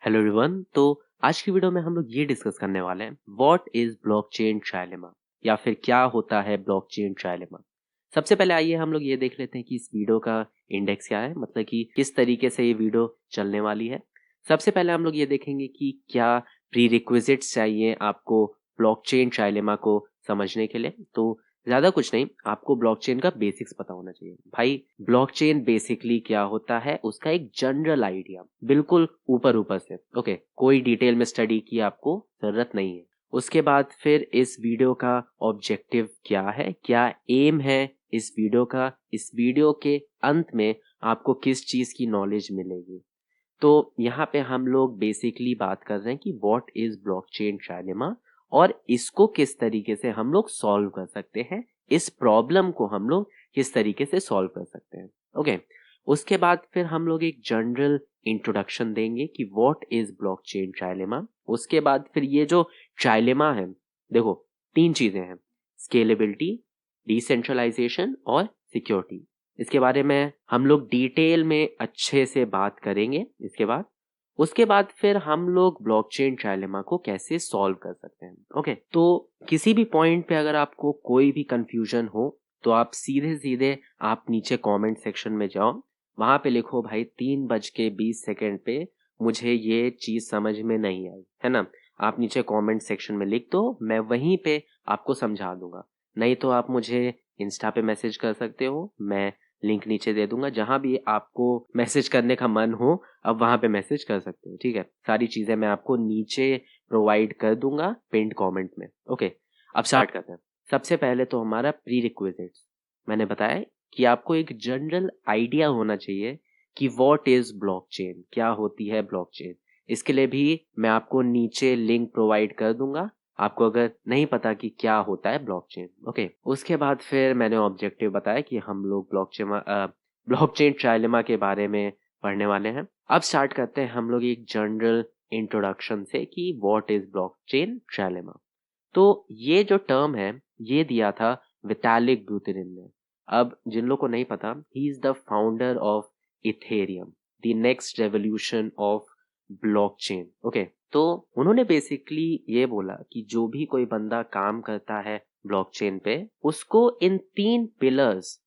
Hello everyone. तो आज की वीडियो में हम लोग ये डिस्कस करने वाले हैं व्हाट इज ब्लॉकचेन ट्रायलेमा या फिर क्या होता है ब्लॉकचेन ट्रायलेमा। सबसे पहले आइए हम लोग ये देख लेते हैं कि इस वीडियो का इंडेक्स क्या है, मतलब कि किस तरीके से ये वीडियो चलने वाली है। सबसे पहले हम लोग ये देखेंगे कि क्या प्री रिक्विजिट्स चाहिए आपको ब्लॉकचेन ट्रायलेमा को समझने के लिए। तो ज़्यादा कुछ नहीं, आपको ब्लॉकचेन का बेसिक्स पता होना चाहिए। भाई ब्लॉकचेन बेसिकली क्या होता है उसका एक जनरल आइडिया, बिल्कुल ऊपर ऊपर से। ओके, कोई डिटेल में स्टडी की आपको जरूरत नहीं है। उसके बाद फिर इस वीडियो का ऑब्जेक्टिव क्या है, क्या एम है इस वीडियो का, इस वीडियो के अंत में आपको किस चीज़ की नॉलेज मिलेगी। तो यहाँ पे हम लोग बेसिकली बात कर रहे हैं कि व्हाट इज ब्लॉकचेन ट्रायलेमा और इसको किस तरीके से हम लोग सॉल्व कर सकते हैं, इस प्रॉब्लम को हम लोग किस तरीके से सॉल्व कर सकते हैं। ओके, उसके बाद फिर हम लोग एक जनरल इंट्रोडक्शन देंगे कि व्हाट इज ब्लॉकचेन ट्रायलेमा। उसके बाद फिर ये जो ट्रायलेमा है, देखो तीन चीजें हैं, स्केलेबिलिटी, डिसेंट्रलाइजेशन और सिक्योरिटी। इसके बारे में हम लोग डिटेल में अच्छे से बात करेंगे इसके बाद। उसके बाद फिर हम लोग ब्लॉकचेन ट्रायलेमा को कैसे सॉल्व कर सकते हैं। ओके, तो किसी भी पॉइंट पे अगर आपको कोई भी कंफ्यूजन हो तो आप सीधे सीधे आप नीचे कमेंट सेक्शन में जाओ, वहां पे लिखो भाई 3:20 पे मुझे ये चीज समझ में नहीं आई, है ना। आप नीचे कमेंट सेक्शन में लिख दो, मैं वहीं पे आपको समझा दूंगा। नहीं तो आप मुझे इंस्टा पे मैसेज कर सकते हो, मैं लिंक नीचे दे दूंगा, जहां भी आपको मैसेज करने का मन हो अब वहां पे मैसेज कर सकते हो। ठीक है, सारी चीजें मैं आपको नीचे प्रोवाइड कर दूंगा पिंड कमेंट में। ओके, अब स्टार्ट करते हैं। सबसे पहले तो हमारा प्री रिक्विजिट्स, मैंने बताया कि आपको एक जनरल आइडिया होना चाहिए कि व्हाट इज ब्लॉकचेन, क्या होती है ब्लॉकचेन। इसके लिए भी मैं आपको नीचे लिंक प्रोवाइड कर दूंगा, आपको अगर नहीं पता कि क्या होता है ब्लॉकचेन। ओके, उसके बाद फिर मैंने ऑब्जेक्टिव बताया कि हम लोग ब्लॉकचेन ट्रायलेमा के बारे में पढ़ने वाले हैं। अब स्टार्ट करते हैं हम लोग एक जनरल इंट्रोडक्शन से कि व्हाट इज ब्लॉकचेन ट्रायलेमा। तो ये जो टर्म है ये दिया था विटालिक ब्यूटेरिन ने। अब जिन लोगों को नहीं पता, he is the founder of Ethereum, the next revolution of blockchain. Okay, तो उन्होंने बेसिकली ये बोला कि जो भी कोई बंदा काम करता है ब्लॉकचेन पे उसको इन तीन पिलर्स,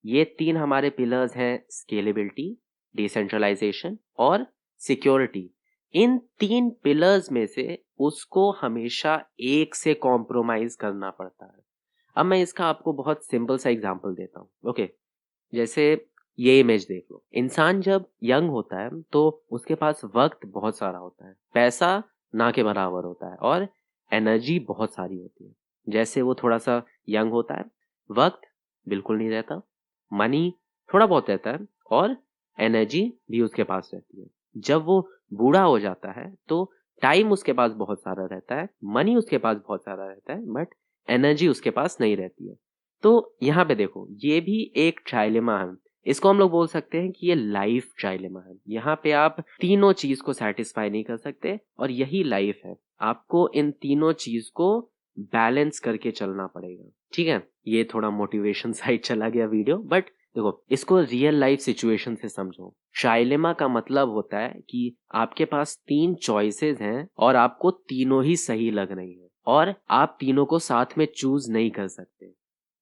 ये तीन हमारे पिलर्स हैं, स्केलेबिलिटी, डिसेंट्रलाइजेशन और सिक्योरिटी। इन तीन पिलर्स में से उसको हमेशा एक से कॉम्प्रोमाइज करना पड़ता है। अब मैं इसका आपको बहुत सिंपल सा एग्जांपल देता हूँ। ओके, जैसे ये इमेज देख लो, इंसान जब यंग होता है तो उसके पास वक्त बहुत सारा होता है, पैसा ना के बराबर होता है और एनर्जी बहुत सारी होती है। जैसे वो थोड़ा सा यंग होता है, वक्त बिल्कुल नहीं रहता, मनी थोड़ा बहुत रहता है और एनर्जी भी उसके पास रहती है। जब वो बूढ़ा हो जाता है तो टाइम उसके पास बहुत सारा रहता है, मनी उसके पास बहुत सारा रहता है, बट एनर्जी उसके पास नहीं रहती है। तो यहाँ पे देखो ये भी एक ट्रायलेमा है, इसको हम लोग बोल सकते हैं कि ये लाइफ ट्रायलेमा है। यहाँ पे आप तीनों चीज को सेटिस्फाई नहीं कर सकते और यही लाइफ है, आपको इन तीनों चीज को बैलेंस करके चलना पड़ेगा। ठीक है, ये थोड़ा मोटिवेशन साइड चला गया वीडियो, बट देखो इसको रियल लाइफ सिचुएशन से समझो। ट्रायलेमा का मतलब होता है कि आपके पास तीन चॉइसेस हैं और आपको तीनों ही सही लग रही है और आप तीनों को साथ में चूज नहीं कर सकते।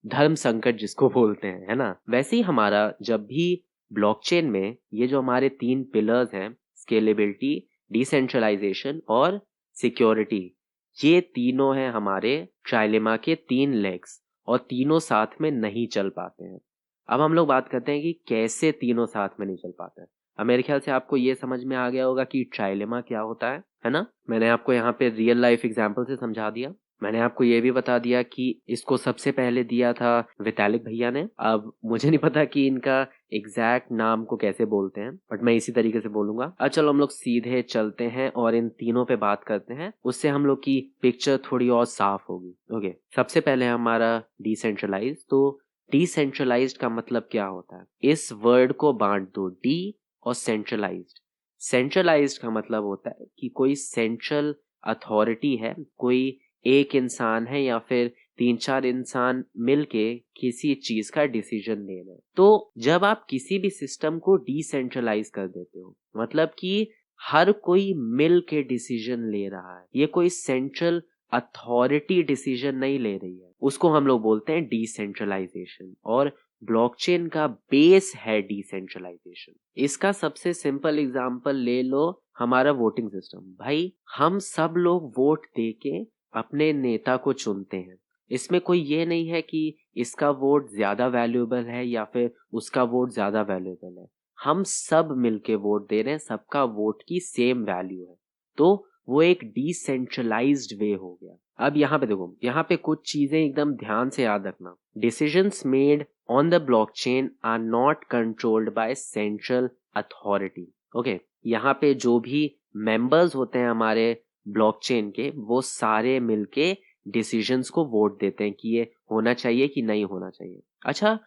धर्म संकट जिसको बोलते हैं, है ना। वैसे ही हमारा जब भी ब्लॉकचेन में ये जो हमारे तीन पिलर्स हैं, स्केलेबिलिटी, डिसेंट्रलाइजेशन और सिक्योरिटी, ये तीनों हैं हमारे ट्रायलेमा के तीन लेग्स और तीनों साथ में नहीं चल पाते हैं। अब हम लोग बात करते हैं कि कैसे तीनों साथ में नहीं चल पाते हैं। अब मेरे ख्याल से आपको ये समझ में आ गया होगा कि ट्रायलेमा क्या होता है ना। मैंने आपको यहाँ पे रियल लाइफ एग्जांपल से समझा दिया। मैंने आपको ये भी बता दिया कि इसको सबसे पहले दिया था वितालिक भैया ने। अब मुझे नहीं पता कि इनका एग्जैक्ट नाम को कैसे बोलते हैं, बट मैं इसी तरीके से बोलूंगा। अब चलो हम लोग सीधे चलते हैं और इन तीनों पे बात करते हैं, उससे हम लोग की पिक्चर थोड़ी और साफ होगी। ओके, सबसे पहले हमारा डिसेंट्रलाइज। तो डिसेंट्रलाइज्ड का मतलब क्या होता है, इस वर्ड को बांट दो, डी और सेंट्रलाइज्ड। सेंट्रलाइज्ड का मतलब होता है कि कोई सेंट्रल अथॉरिटी है, कोई एक इंसान है या फिर तीन चार इंसान मिलके किसी चीज का डिसीजन ले रहे हैं। तो जब आप किसी भी सिस्टम को डिसेंट्रलाइज कर देते हो, मतलब कि हर कोई मिल के डिसीजन ले रहा है, ये कोई सेंट्रल अथॉरिटी डिसीजन नहीं ले रही है, उसको हम लोग बोलते हैं डिसेंट्रलाइजेशन। और ब्लॉकचेन का बेस है डिसेंट्रलाइजेशन। इसका सबसे सिंपल एग्जांपल ले लो, हमारा वोटिंग सिस्टम। भाई हम सब लोग वोट देके अपने नेता को चुनते हैं, इसमें कोई ये नहीं है कि इसका वोट ज्यादा वैल्यूएबल है या फिर उसका वोट ज्यादा वैल्यूएबल है। हम सब मिलके वोट दे रहे हैं, सबका वोट की सेम वैल्यू है, तो वो एक डिसेंट्रलाइज्ड वे हो गया। अब यहाँ पे देखो, यहाँ पे कुछ चीजें एकदम ध्यान से याद रखना। Decisions made on the blockchain are not controlled by central authority. Okay, यहाँ पे जो भी मेंबर्स होते हैं हमारे ब्लॉकचेन के, वो सारे मिलके डिसीजंस को वोट देते हैं कि ये होना चाहिए कि नहीं होना चाहिए। अच्छा,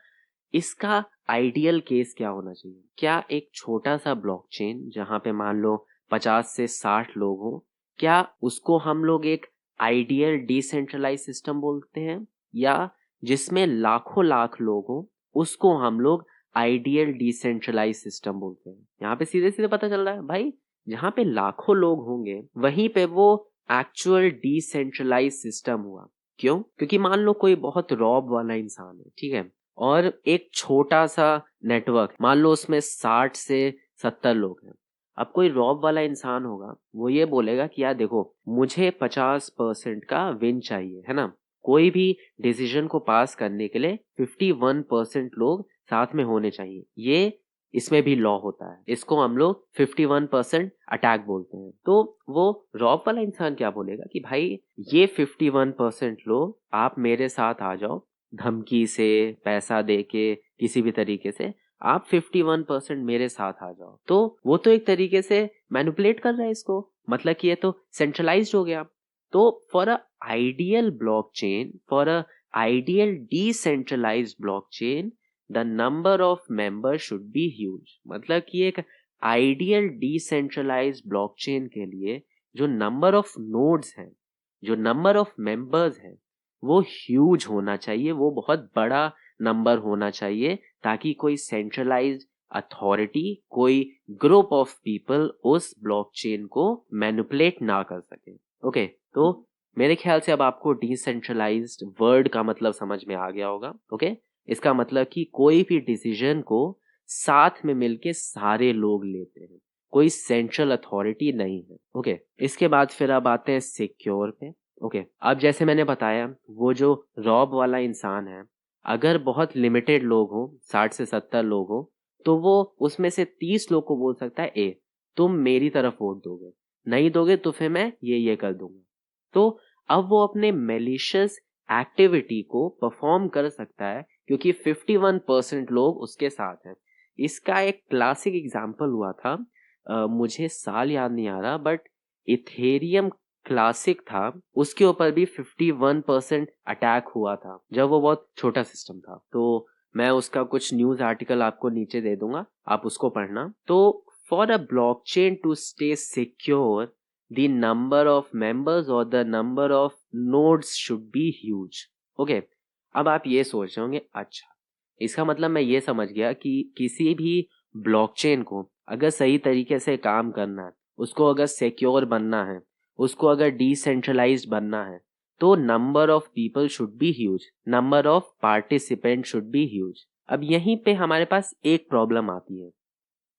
इसका आइडियल केस क्या होना चाहिए? क्या एक छोटा सा ब्लॉकचेन जहां पे मान लो 50 से 60 लोग हो, क्या उसको हम लोग एक आइडियल डिसेंट्रलाइज सिस्टम बोलते हैं? या जिसमें लाखों लाख लोग हो, उसको हम लोग आइडियल डिसेंट्रलाइज सिस्टम बोलते हैं? यहाँ पे सीधे सीधे पता चल रहा है भाई, जहां पे लाखों लोग होंगे वहीं पे वो एक्चुअल डिसेंट्रलाइज सिस्टम हुआ। क्यों? क्योंकि मान लो कोई बहुत रॉब वाला इंसान है, ठीक है, और एक छोटा सा नेटवर्क, मान लो उसमें 60 से 70 लोग हैं। अब कोई रॉब वाला इंसान होगा, वो ये बोलेगा कि यार देखो, मुझे 50% का विन चाहिए, है ना। कोई भी डिसीजन को पास करने के लिए 51% लोग साथ में होने चाहिए, ये इसमें भी लॉ होता है। इसको हम लोग 51% अटैक बोलते हैं। तो वो रॉब वाला इंसान क्या बोलेगा कि भाई ये 51% लोग आप मेरे साथ आ जाओ, धमकी से, पैसा देके, किसी भी तरीके से आप 51% मेरे साथ आ जाओ। तो वो तो एक तरीके से मैनिपुलेट कर रहा है इसको, मतलब कि ये तो सेंट्रलाइज्ड हो गया। तो for a ideal blockchain, for a ideal decentralised blockchain, the number of members should be huge. मतलब कि एक आइडियल डिसेंट्रलाइज्ड ब्लॉकचेन के लिए जो नंबर ऑफ नोड्स हैं, जो नंबर ऑफ मेंबर्स हैं, वो ह्यूज होना चाहिए, वो बहुत बड़ा नंबर होना चाहिए, ताकि कोई सेंट्रलाइज्ड अथॉरिटी, कोई ग्रुप ऑफ पीपल उस ब्लॉकचेन को मैनिपुलेट ना कर सके। ओके, तो मेरे ख्याल से अब आपको डिसेंट्रलाइज्ड वर्ड का मतलब समझ में आ गया होगा। ओके, इसका मतलब कि कोई भी डिसीजन को साथ में मिलके सारे लोग लेते हैं, कोई सेंट्रल अथॉरिटी नहीं है। ओके, इसके बाद फिर अब आते हैं सिक्योर पे। ओके, अब जैसे मैंने बताया, वो जो रॉब वाला इंसान है, अगर बहुत लिमिटेड लोग हो, 60 से 70 लोग हो, तो वो उसमें से 30 लोग को बोल सकता है ए, तुम मेरी तरफ वोट दोगे, नहीं दोगे तो फिर मैं ये कर दूंगा। तो अब वो अपने मेलिशियस एक्टिविटी को परफॉर्म कर सकता है, क्योंकि 51% लोग उसके साथ हैं। इसका एक क्लासिक एग्जाम्पल हुआ था, मुझे साल याद नहीं आ रहा, बट इथेरियम क्लासिक था, उसके ऊपर भी 51% अटैक हुआ था, जब वो बहुत छोटा सिस्टम था। तो मैं उसका कुछ न्यूज आर्टिकल आपको नीचे दे दूंगा, आप उसको पढ़ना। तो for a blockchain to stay secure, the number of members or the number of nodes should be huge. Okay, अब आप ये सोच रहे होंगे, अच्छा इसका मतलब मैं ये समझ गया कि किसी भी ब्लॉकचेन को अगर सही तरीके से काम करना है, उसको अगर सिक्योर बनना है, उसको अगर डिसेंट्रलाइज्ड बनना है, तो number of people should be huge, number of participant should be huge. अब यहीं पे हमारे पास एक प्रॉब्लम आती है,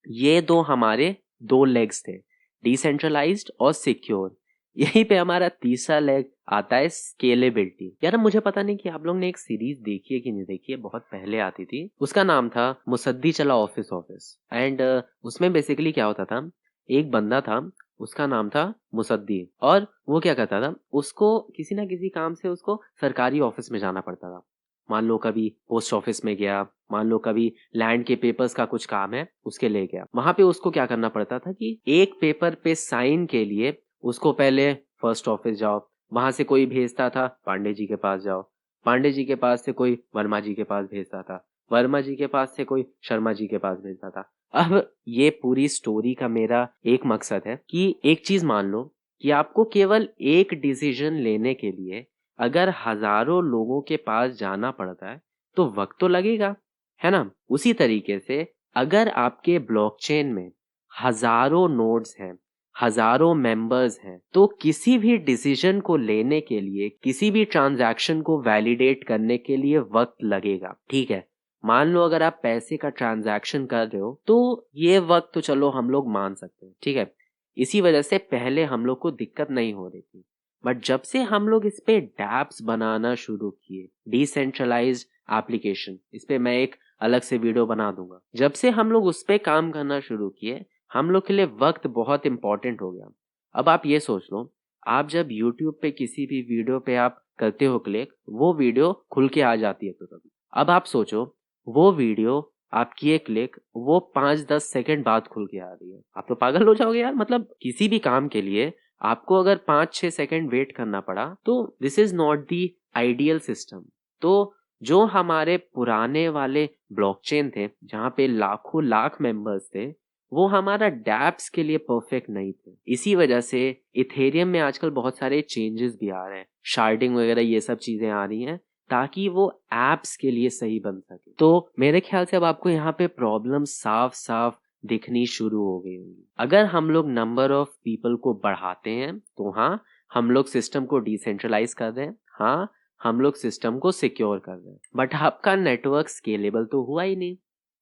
ये दो हमारे दो लेग्स थे, डिसेंट्रलाइज्ड और सिक्योर। यहीं पे हमारा तीसरा लेग आता है, स्केलेबिलिटी। यार मुझे पता नहीं कि आप लोग ने एक सीरीज देखी है कि नहीं देखी है, बहुत पहले आती थी, उसका नाम था मुसद्दी चला ऑफिस ऑफिस। एंड उसमें बेसिकली क्या होता था, एक बंदा था, उसका नाम था मुसद्दी, और वो क्या करता था, उसको किसी ना किसी काम से उसको सरकारी ऑफिस में जाना पड़ता था। मान लो कभी पोस्ट ऑफिस में गया, मान लो कभी लैंड के पेपर्स का कुछ काम है, उसके ले गया। वहां पे उसको क्या करना पड़ता था कि एक पेपर पे साइन के लिए उसको पहले फर्स्ट ऑफिस जाओ, वहां से कोई भेजता था पांडे जी के पास जाओ, पांडे जी के पास से कोई वर्मा जी के पास भेजता था, वर्मा जी के पास से कोई शर्मा जी के पास भेजता था। अब ये पूरी स्टोरी का मेरा एक मकसद है कि एक चीज मान लो कि आपको केवल एक डिसीजन लेने के लिए अगर हजारों लोगों के पास जाना पड़ता है, तो वक्त तो लगेगा, है ना। उसी तरीके से अगर आपके ब्लॉकचेन में हजारों नोड्स हैं, हजारों मेंबर्स हैं, तो किसी भी डिसीजन को लेने के लिए, किसी भी ट्रांजैक्शन को वैलिडेट करने के लिए वक्त लगेगा। ठीक है, मान लो अगर आप पैसे का ट्रांजैक्शन कर रहे हो तो ये वक्त तो चलो हम लोग मान सकते हैं, ठीक है। इसी वजह से पहले हम लोग को दिक्कत नहीं हो रही थी, बट जब से हम लोग इस पे डैप्स बनाना शुरू किए, डिसेंट्रलाइज्ड एप्लीकेशन, इस पे मैं एक अलग से वीडियो बना दूंगा। जब से हम लोग उस पे काम करना शुरू किए, हम लोग के लिए वक्त बहुत इंपॉर्टेंट हो गया। अब आप ये सोच लो, आप जब YouTube पे किसी भी वीडियो पे आप करते हो क्लिक, वो वीडियो खुल के आ जाती है तुरंत। अब आप सोचो, वो वीडियो आप किए क्लिक, वो 5-10 सेकंड बाद खुल के आ रही है। आप तो पागल हो जाओगे यार। मतलब किसी भी काम के लिए आपको अगर 5-6 सेकंड वेट करना पड़ा तो this is not the ideal system. तो जो हमारे पुराने वाले ब्लॉकचेन थे जहाँ पे लाखों लाख मेंबर्स थे, वो हमारा डैप्स के लिए परफेक्ट नहीं थे। इसी वजह से इथेरियम में आजकल बहुत सारे चेंजेस भी आ रहे हैं, शार्डिंग वगैरह ये सब चीजें आ रही हैं ताकि वो एप्स के लिए सही बन सके। तो मेरे ख्याल से अब आपको यहाँ पे प्रॉब्लम साफ साफ दिखनी शुरू हो गई होंगी। अगर हम लोग नंबर ऑफ पीपल को बढ़ाते हैं तो हाँ, हम लोग सिस्टम को डिसेंट्रलाइज कर रहे हैं, हाँ हम लोग सिस्टम को सिक्योर कर रहे हैं, बट आपका नेटवर्क स्केलेबल तो हुआ ही नहीं।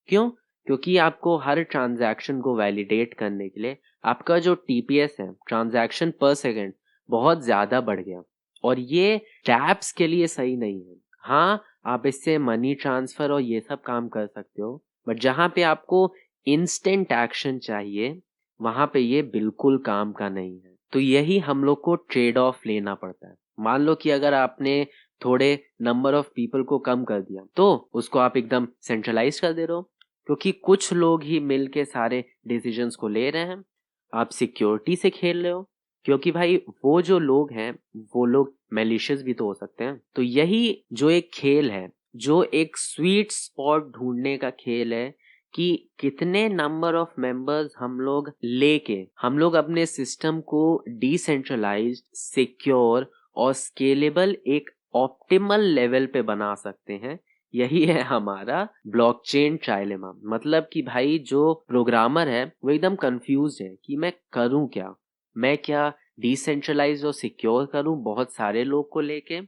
क्यों? क्योंकि आपको हर ट्रांजैक्शन को वैलिडेट करने के लिए आपका जो टीपीएस है, ट्रांजैक्शन पर सेकंड, बहुत ज्यादा बढ़ गया, और ये टैप्स के लिए सही नहीं है। हाँ, आप इससे मनी ट्रांसफर और ये सब काम कर सकते हो, बट जहाँ पे आपको इंस्टेंट एक्शन चाहिए वहां पे ये बिल्कुल काम का नहीं है। तो यही हम लोग को ट्रेड ऑफ लेना पड़ता है। मान लो कि अगर आपने थोड़े नंबर ऑफ पीपल को कम कर दिया तो उसको आप एकदम सेंट्रलाइज कर दे रहे हो, क्योंकि कुछ लोग ही मिल के सारे डिसीजंस को ले रहे हैं। आप सिक्योरिटी से खेल रहे हो, क्योंकि भाई वो जो लोग हैं वो लोग मैलिशियस भी तो हो सकते हैं। तो यही जो एक खेल है, जो एक स्वीट स्पॉट ढूंढने का खेल है कि कितने नंबर ऑफ मेंबर्स हम लोग अपने सिस्टम को डिसेंट्रलाइज्ड, सिक्योर और स्केलेबल एक ऑप्टिमल लेवल पे बना सकते हैं। यही है हमारा ब्लॉकचेन ट्रायलेमा। मतलब कि भाई जो प्रोग्रामर है वो एकदम कंफ्यूज है कि मैं करूं क्या। मैं क्या डिसेंट्रलाइज और सिक्योर करूं बहुत सारे लोग को लेके,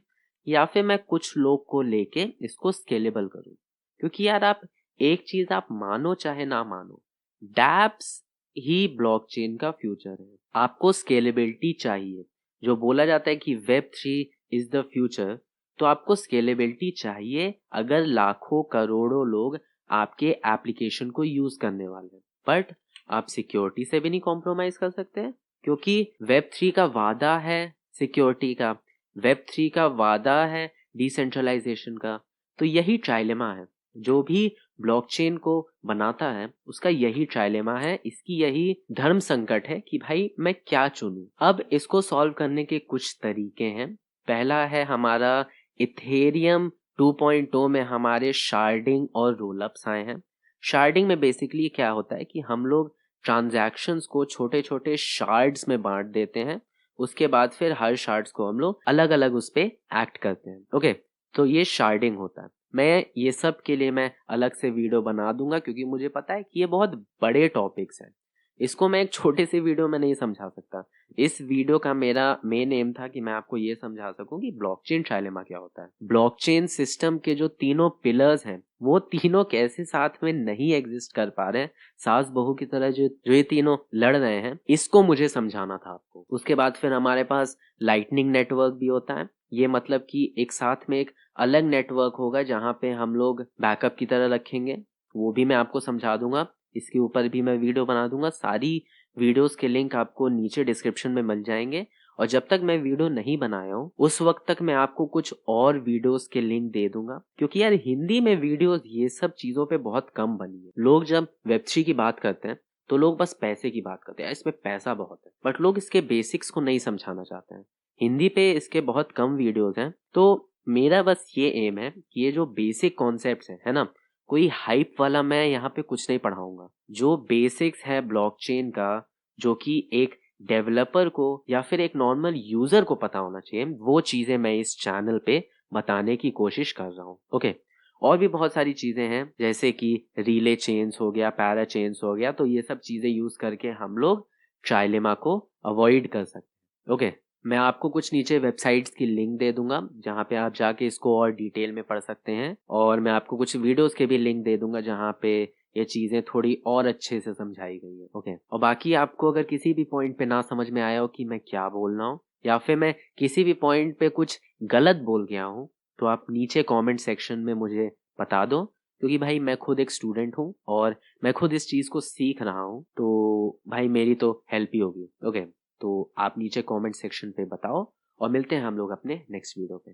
या फिर मैं कुछ लोग को लेके इसको स्केलेबल करूं। क्योंकि यार आप एक चीज आप मानो चाहे ना मानो, डैप्स ही ब्लॉकचेन का फ्यूचर है। आपको स्केलेबिलिटी चाहिए। जो बोला जाता है कि वेब 3 इज द फ्यूचर, तो आपको स्केलेबिलिटी चाहिए अगर लाखों करोड़ों लोग आपके एप्लीकेशन को यूज करने वाले हैं। बट आप सिक्योरिटी से भी नहीं कॉम्प्रोमाइज कर सकते हैं, क्योंकि वेब 3 का वादा है सिक्योरिटी का, वेब 3 का वादा है डिसेंट्रलाइजेशन का। तो यही ट्रायलेमा है। जो भी ब्लॉकचेन को बनाता है उसका यही ट्रायलेमा है, इसकी यही धर्म संकट है कि भाई मैं क्या चुनूं। अब इसको सॉल्व करने के कुछ तरीके हैं। पहला है हमारा इथेरियम 2.0 में हमारे शार्डिंग और रोलअप्स आए हैं। शार्डिंग में बेसिकली क्या होता है कि हम लोग ट्रांजैक्शंस को छोटे छोटे शार्ड्स में बांट देते हैं, उसके बाद फिर हर शार्ड्स को हम लोग अलग अलग उस पे एक्ट करते हैं। ओके, तो ये शार्डिंग होता है। मैं ये सब के लिए मैं अलग से वीडियो बना दूंगा, क्योंकि मुझे पता है कि ये बहुत बड़े टॉपिक्स हैं। इसको मैं एक छोटे से वीडियो में नहीं समझा सकता। इस वीडियो का मेरा मेन एम था कि मैं आपको ये समझा सकूं कि ब्लॉकचेन ट्रायलेमा क्या होता है। ब्लॉकचेन सिस्टम के जो तीनों पिलर्स हैं वो तीनों कैसे साथ में नहीं एग्जिस्ट कर पा रहे हैं, सास बहू की तरह जो जो ये तीनों लड़ रहे हैं, इसको मुझे समझाना था आपको। उसके बाद फिर हमारे पास लाइटनिंग नेटवर्क भी होता है। ये मतलब कि एक साथ में एक अलग नेटवर्क होगा जहाँ पे हम लोग बैकअप की तरह रखेंगे, वो भी मैं आपको समझा दूंगा। इसके ऊपर भी मैं वीडियो बना दूंगा। सारी वीडियोस के लिंक आपको नीचे डिस्क्रिप्शन में मिल जाएंगे। और जब तक मैं वीडियो नहीं बनाया हूँ उस वक्त तक मैं आपको कुछ और वीडियोस के लिंक दे दूंगा, क्योंकि यार हिंदी में वीडियोस ये सब चीजों पे बहुत कम बनी है। लोग जब वेब3 की बात करते हैं तो लोग बस पैसे की बात करते हैं, इसमें पैसा बहुत है, बट लोग इसके बेसिक्स को नहीं समझाना चाहते हैं। हिंदी पे इसके बहुत कम वीडियोस हैं। तो मेरा बस ये एम है कि ये जो बेसिक कॉन्सेप्ट्स है ना, कोई हाइप वाला मैं यहाँ पे कुछ नहीं पढ़ाऊंगा। जो बेसिक्स है ब्लॉकचेन का, जो कि एक डेवलपर को या फिर एक नॉर्मल यूजर को पता होना चाहिए, वो चीजें मैं इस चैनल पे बताने की कोशिश कर रहा हूँ। ओके, और भी बहुत सारी चीजें हैं जैसे कि रिले चेन्स हो गया, पैरा चेन्स हो गया, तो ये सब चीजें यूज करके हम लोग ट्रायलेमा को अवॉइड कर सकते हैं। ओके, मैं आपको कुछ नीचे वेबसाइट्स की लिंक दे दूंगा जहाँ पे आप जाके इसको और डिटेल में पढ़ सकते हैं, और मैं आपको कुछ वीडियोस के भी लिंक दे दूंगा जहाँ पे ये चीज़ें थोड़ी और अच्छे से समझाई गई है। ओके, और बाकी आपको अगर किसी भी पॉइंट पे ना समझ में आया हो कि मैं क्या बोल रहा हूँ, या फिर मैं किसी भी पॉइंट पे कुछ गलत बोल गया हूँ, तो आप नीचे कमेंट सेक्शन में मुझे बता दो, क्योंकि भाई मैं खुद एक स्टूडेंट हूँ और मैं खुद इस चीज़ को सीख रहा हूँ, तो भाई मेरी तो हेल्प ही होगी। ओके, तो आप नीचे कमेंट सेक्शन पे बताओ, और मिलते हैं हम लोग अपने नेक्स्ट वीडियो पे।